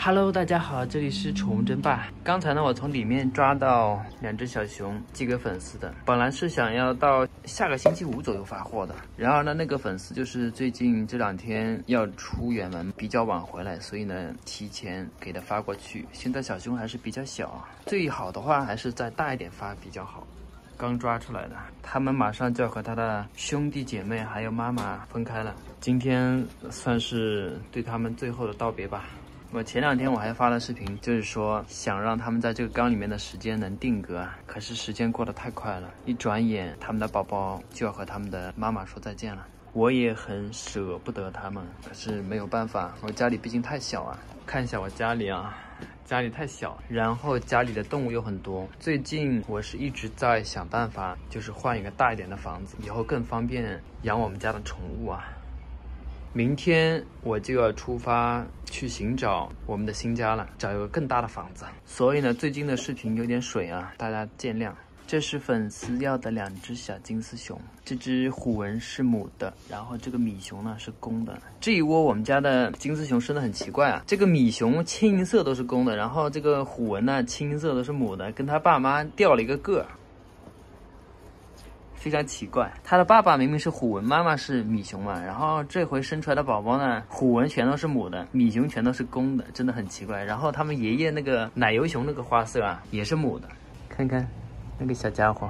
Hello， 大家好，这里是宠物争霸。刚才呢，我从里面抓到2只小熊，寄给粉丝的。本来是想要到下个星期五左右发货的，然而呢，那个粉丝就是最近这2天要出远门，比较晚回来，所以呢，提前给他发过去。现在小熊还是比较小啊，最好的话还是再大一点发比较好。刚抓出来的，他们马上就要和他的兄弟姐妹还有妈妈分开了。今天算是对他们最后的道别吧。我前2天我还发了视频，就是说想让他们在这个缸里面的时间能定格，可是时间过得太快了，一转眼他们的宝宝就要和他们的妈妈说再见了。我也很舍不得他们，可是没有办法，我家里毕竟太小啊。看一下我家里啊，家里太小，然后家里的动物又很多。最近我是一直在想办法，就是换一个大一点的房子，以后更方便养我们家的宠物啊。明天我就要出发去寻找我们的新家了，找一个更大的房子。所以呢，最近的视频有点水啊，大家见谅。这是粉丝要的2只小金丝熊，这只虎纹是母的，然后这个米熊呢是公的。这一窝我们家的金丝熊生得很奇怪啊，这个米熊清一色都是公的，然后这个虎纹呢清一色都是母的，跟他爸妈掉了一个个。非常奇怪，他的爸爸明明是虎纹，妈妈是米熊嘛，然后这回生出来的宝宝呢，虎纹全都是母的，米熊全都是公的，真的很奇怪。然后他们爷爷那个奶油熊那个花色啊，也是母的，看看那个小家伙。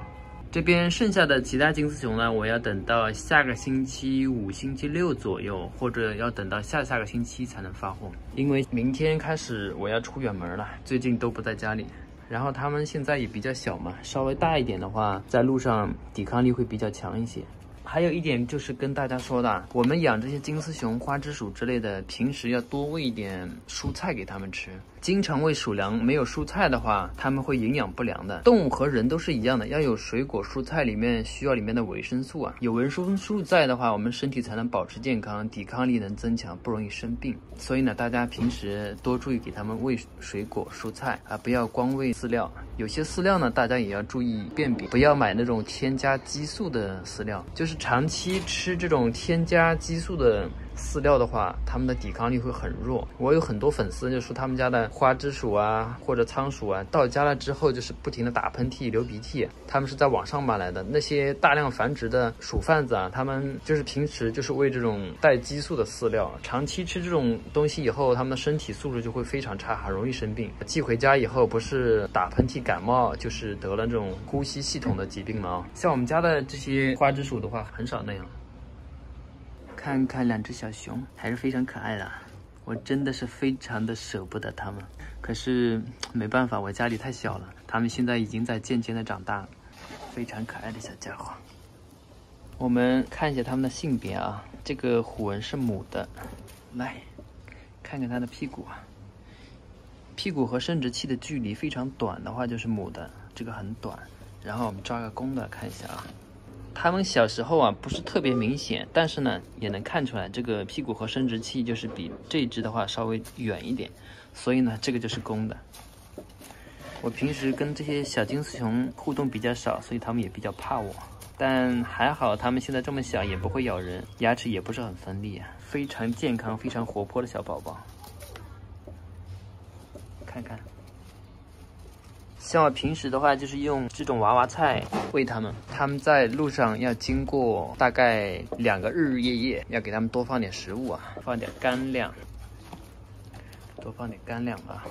这边剩下的其他金丝熊呢，我要等到下个星期5、星期6左右，或者要等到下个星期才能发货，因为明天开始我要出远门了，最近都不在家里。然后他们现在也比较小嘛，稍微大一点的话，在路上抵抗力会比较强一些。还有一点就是跟大家说的，我们养这些金丝熊、花枝鼠之类的，平时要多喂一点蔬菜给他们吃。经常喂鼠粮，没有蔬菜的话，它们会营养不良的。动物和人都是一样的，要有水果、蔬菜里面需要里面的维生素啊。有维生素在的话，我们身体才能保持健康，抵抗力能增强，不容易生病。所以呢，大家平时多注意给他们喂水果、蔬菜啊，不要光喂饲料。有些饲料呢，大家也要注意辨别，不要买那种添加激素的饲料。就是长期吃这种添加激素的饲料的话，他们的抵抗力会很弱。我有很多粉丝就说他们家的花枝鼠啊或者仓鼠啊，到家了之后就是不停的打喷嚏、流鼻涕，他们是在网上买来的。那些大量繁殖的鼠贩子啊，他们就是平时就是喂这种带激素的饲料，长期吃这种东西以后，他们的身体素质就会非常差，很容易生病。寄回家以后，不是打喷嚏、感冒，就是得了这种呼吸系统的疾病了啊。像我们家的这些花枝鼠的话，很少那样。看看2只小熊，还是非常可爱的。我真的是非常的舍不得它们，可是没办法，我家里太小了，它们现在已经在渐渐的长大了，非常可爱的小家伙。我们看一下它们的性别啊，这个虎纹是母的，来看看它的屁股啊，屁股和生殖器的距离非常短的话就是母的，这个很短。然后我们抓个公的看一下啊。他们小时候啊不是特别明显，但是呢也能看出来，这个屁股和生殖器就是比这只的话稍微远一点，所以呢这个就是公的。我平时跟这些小金丝熊互动比较少，所以他们也比较怕我，但还好他们现在这么小也不会咬人，牙齿也不是很锋利啊，非常健康非常活泼的小宝宝。看看像我平时的话，就是用这种娃娃菜喂它们。它们在路上要经过大概2个日日夜夜，要给它们多放点食物啊，放点干粮，多放点干粮吧。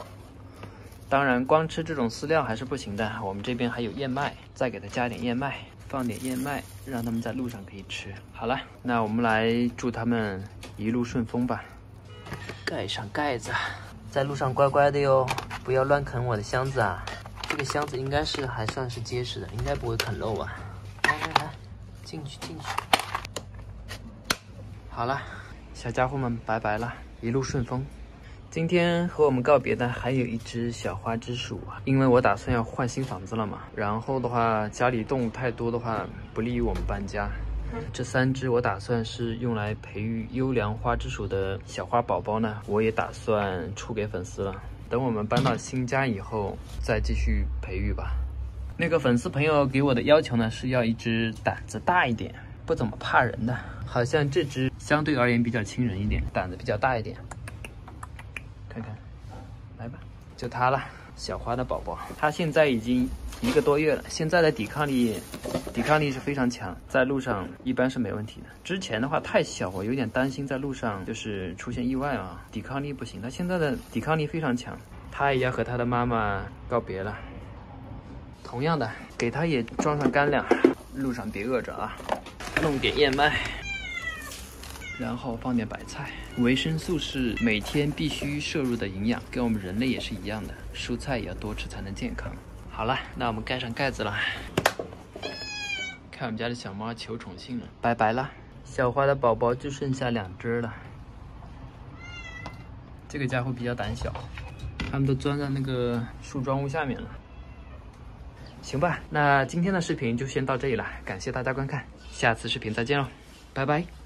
当然，光吃这种饲料还是不行的，我们这边还有燕麦，再给它加点燕麦，放点燕麦，让它们在路上可以吃。好了，那我们来祝它们一路顺风吧。盖上盖子，在路上乖乖的哟，不要乱啃我的箱子啊。这个箱子应该是还算是结实的，应该不会啃漏吧。来，进去。好了，小家伙们拜拜了，一路顺风。今天和我们告别的还有1只小花枝鼠啊，因为我打算要换新房子了嘛，然后的话家里动物太多的话不利于我们搬家。这3只我打算是用来培育优良花枝鼠的小花宝宝呢，我也打算出给粉丝了。等我们搬到新家以后再继续培育吧。那个粉丝朋友给我的要求呢是要一只胆子大一点，不怎么怕人的，好像这只相对而言比较亲人一点，胆子比较大一点。看看来吧，就它了。小花的宝宝，它现在已经1个多月了，现在的抵抗力是非常强，在路上一般是没问题的。之前的话太小，我有点担心在路上就是出现意外啊，抵抗力不行。它现在的抵抗力非常强，它也要和它的妈妈告别了。同样的，给它也装上干粮，路上别饿着啊，弄点燕麦。然后放点白菜，维生素是每天必须摄入的营养，跟我们人类也是一样的，蔬菜也要多吃才能健康。好了，那我们盖上盖子了。看我们家的小猫求宠幸了，拜拜了。小花的宝宝就剩下2只了，这个家伙比较胆小，它们都钻在那个树桩屋下面了。行吧，那今天的视频就先到这里了，感谢大家观看，下次视频再见喽，拜拜。